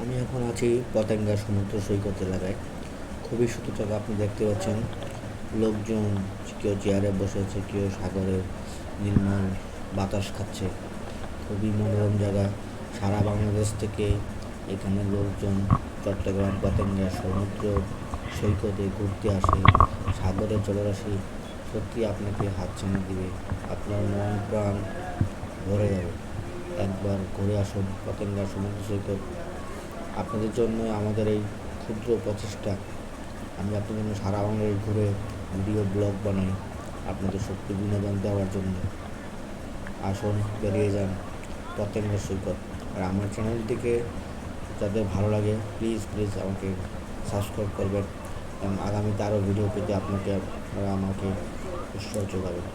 আমি এখন আছি পতেঙ্গা সমুদ্র সৈকত এলাকায়। খুবই সুন্দর জায়গা, আপনি দেখতে পাচ্ছেন। লোকজন কেউ চেয়ারে বসে আছে, কেউ সাগরের নির্মল বাতাস খাচ্ছে। খুবই মনোরম জায়গা। সারা বাংলাদেশ থেকে এখানে লোকজন চট্টগ্রাম পতেঙ্গা সমুদ্র সৈকতে ঘুরতে আসে। সাগরের জলরাশি সত্যি আপনাকে হাতছানি দিবে, আপনার মন প্রাণ ভরে যাবে। একবার ঘুরে আসুন পতেঙ্গা সমুদ্র সৈকত। আপনাদের জন্য আমাদের এই ক্ষুদ্র প্রচেষ্টা। আমি আপনাদের জন্য সারা বাংলাদেশ ঘুরে ভিডিও ব্লগ বানাই আপনাদের শক্তি বিনোদন দেওয়ার জন্য। আসুন, বেরিয়ে যান পতেঙ্গা সৈকত। আর আমার চ্যানেলটিকে যাদের ভালো লাগে প্লিজ প্লিজ আমাকে সাবস্ক্রাইব করবেন এবং আগামীতে আরও ভিডিও পেতে আপনারা আমাকে উৎসাহ যোগাবেন।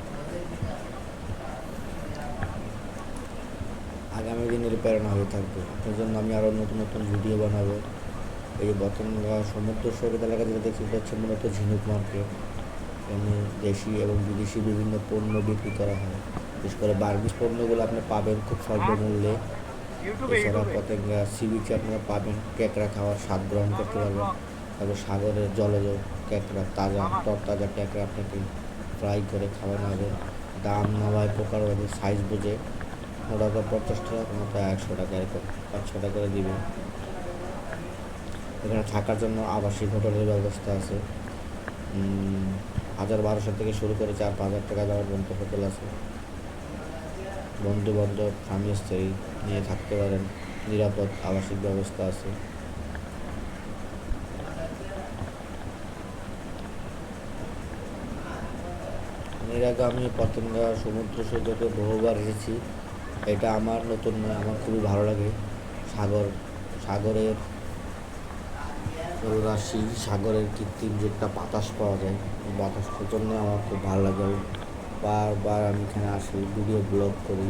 আগামী দিনের প্রেরণা হয়ে থাকবে আপনার জন্য। আমি আরও নতুন নতুন ভিডিও বানাবো। এই পতেঙ্গা সমুদ্র সৈকত এলাকা যেটা দেখতে পাচ্ছেন মূলত ঝিনুক মার্কেট। এখানে দেশি এবং বিদেশি বিভিন্ন পণ্য বিক্রি করা হয়। বিশেষ করে বার্মিজ পণ্যগুলো আপনি পাবেন খুব স্বল্প মূল্যে। এছাড়া পতেঙ্গা সি বিচে আপনারা পাবেন ক্যাঁকড়া খাওয়ার স্বাদ গ্রহণ করতে পারবেন। তারপর সাগরের জলজ ক্যাঁকড়া, তাজা তরতাজা ক্যাঁকড়া আপনাকে ফ্রাই করে খাওয়ানো হবে। দাম নেওয়ায় প্রকার সাইজ বুঝে, ওটা 50 টাকা, কোনোটা 100 টাকা, এরকম 5-6 টাকা করে দিবে। এখানে থাকার জন্য আবাসিক হোটেলের ব্যবস্থা আছে। 1,000-1,200 থেকে শুরু করে 4-5 হাজার টাকা দেওয়ার পর্যন্ত হোটেল আছে। বন্ধু বান্ধব স্বামী স্ত্রী নিয়ে থাকতে পারেন, নিরাপদ আবাসিক ব্যবস্থা আছে। এর আগে আমি পতেঙ্গা সমুদ্র সৈকতে বহুবার এসেছি। এটা আমার নতুন নয়, আমার খুবই ভালো লাগে। সাগরের জলরাশি, সাগরের কৃত্রিম যে একটা বাতাস পাওয়া যায়, এই বাতাসটার জন্য আমার খুব ভালো লাগে। বারবার আমি এখানে আসি, ভিডিও ব্লগ করি।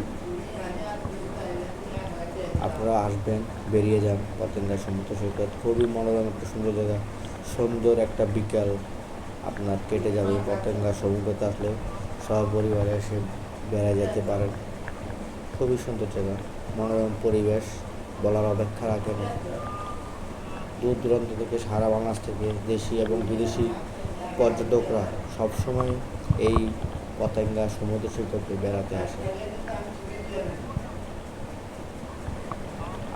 আপনারা আসবেন, বেরিয়ে যান পতেঙ্গা সমুদ্র সৈকত। খুবই মনোরম একটা সুন্দর জায়গা। সুন্দর একটা বিকাল আপনার কেটে যাবে পতেঙ্গা সমুদ্রতে আসলে। সপরিবারে এসে বেড়ায় যেতে পারেন। খুবই সুন্দর জায়গা, মনোরম পরিবেশ, বলার অপেক্ষা রাখে না। দূর দূরান্ত থেকে, সারা বাংলাদেশ থেকে দেশি এবং বিদেশি পর্যটকরা সবসময় এই পতেঙ্গা সমুদ্র সৈকতে বেড়াতে আসে।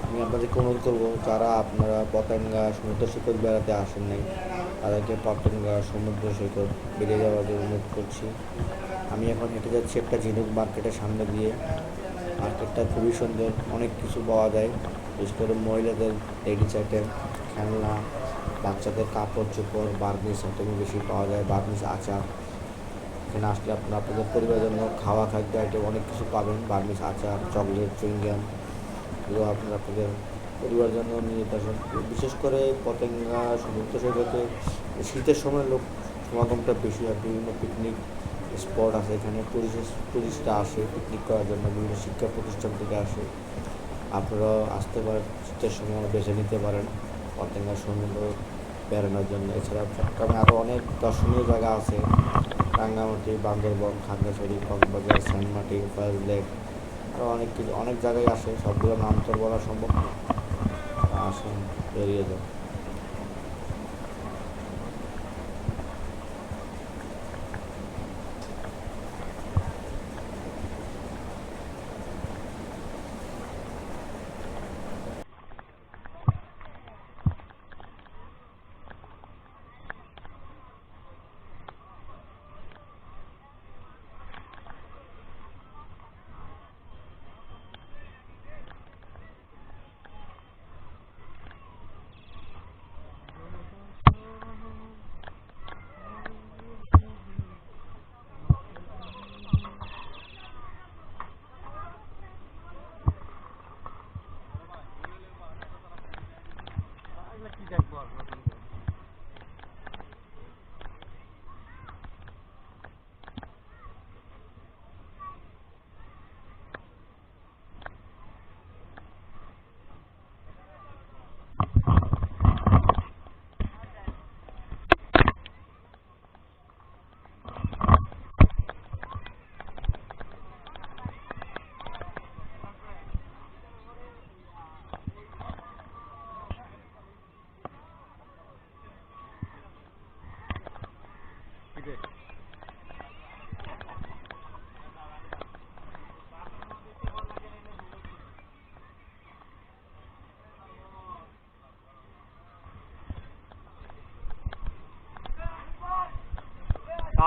আমি আপনাদেরকে অনুরোধ করবো, যারা আপনারা পতেঙ্গা সমুদ্র সৈকত বেড়াতে আসেন নাই তাদেরকে পতেঙ্গা সমুদ্র সৈকত বেরিয়ে যাওয়ার জন্য অনুরোধ করছি। আমি এখন হেঁটে যাচ্ছি একটা ঝিনুক মার্কেটের সামনে দিয়ে। মার্কেটটা খুবই সুন্দর, অনেক কিছু পাওয়া যায়। বিশেষ করে মহিলাদের লেডিস আইটেম, খেলনা, বাচ্চাদের কাপড় চোপড়, বার্মিজ আইটেম বেশি পাওয়া যায়, বার্মিজ আচার। এখানে আসলে আপনাদের পরিবারের জন্য খাওয়া খাদ্য আইটেম অনেক কিছু পাবেন। বার্মিজ আচার, চকলেট, চুইংগাম, এগুলো আপনাদের পরিবারের জন্য নিয়ে যেতে আসেন। বিশেষ করে পতেঙ্গা সমুদ্র সৈকতে শীতের সময় সমাগমটা বেশি হয়। বিভিন্ন পিকনিক স্পট আছে এখানে, টুরিস্টরা আসে পিকনিক করার জন্য, বিভিন্ন শিক্ষা প্রতিষ্ঠান থেকে আসে। আপনারাও আসতে পারেন, শীতের সময় বেছে নিতে পারেন পতেঙ্গা সমুদ্র বেড়ানোর জন্য। এছাড়া চট্টগ্রামে আরও অনেক দর্শনীয় জায়গা আছে। Rangamati, Bandarban, Khagrachari, Cox's Bazar, Saint Martin, first lake, আরও অনেক জায়গায় আসে। সবগুলো নাম তো বলা সম্ভব না। আসুন, বেরিয়ে যান।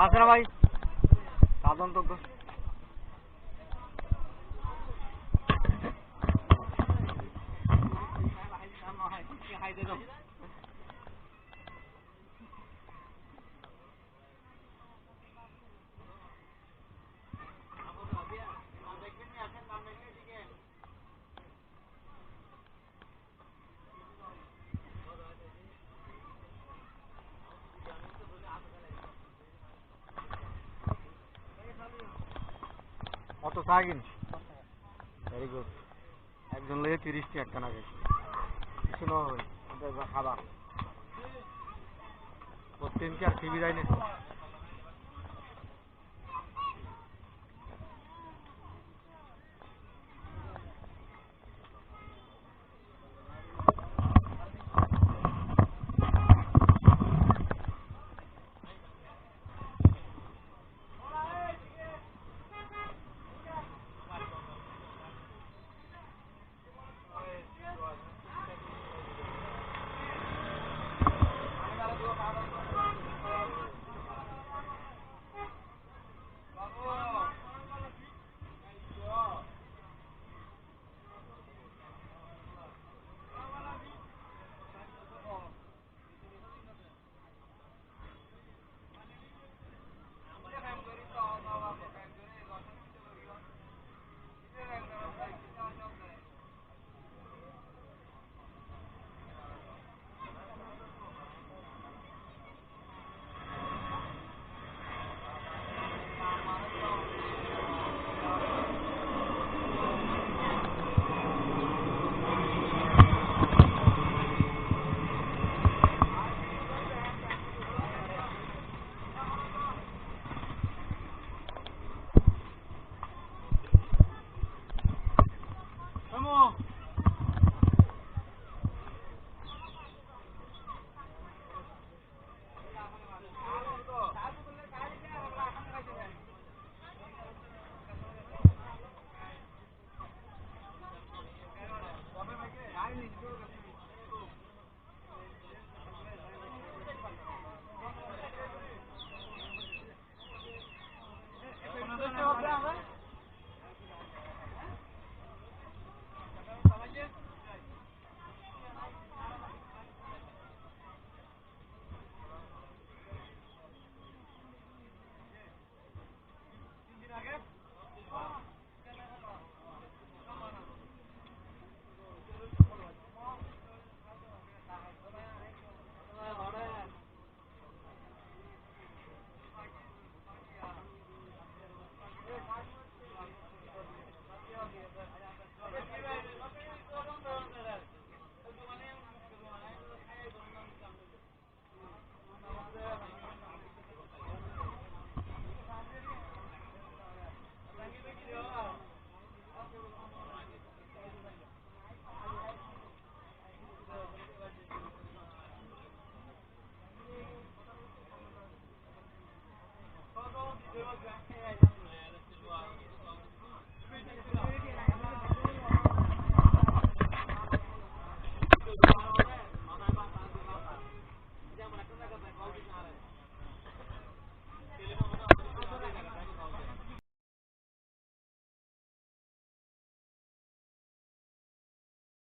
আছে না ভাই সাধন তো অত সাগিন ভেরি গুড একজন লেগে 30টি একটা নাকি কিছু না হবে খাবার প্রত্যেক কি আর টিভি দেয় না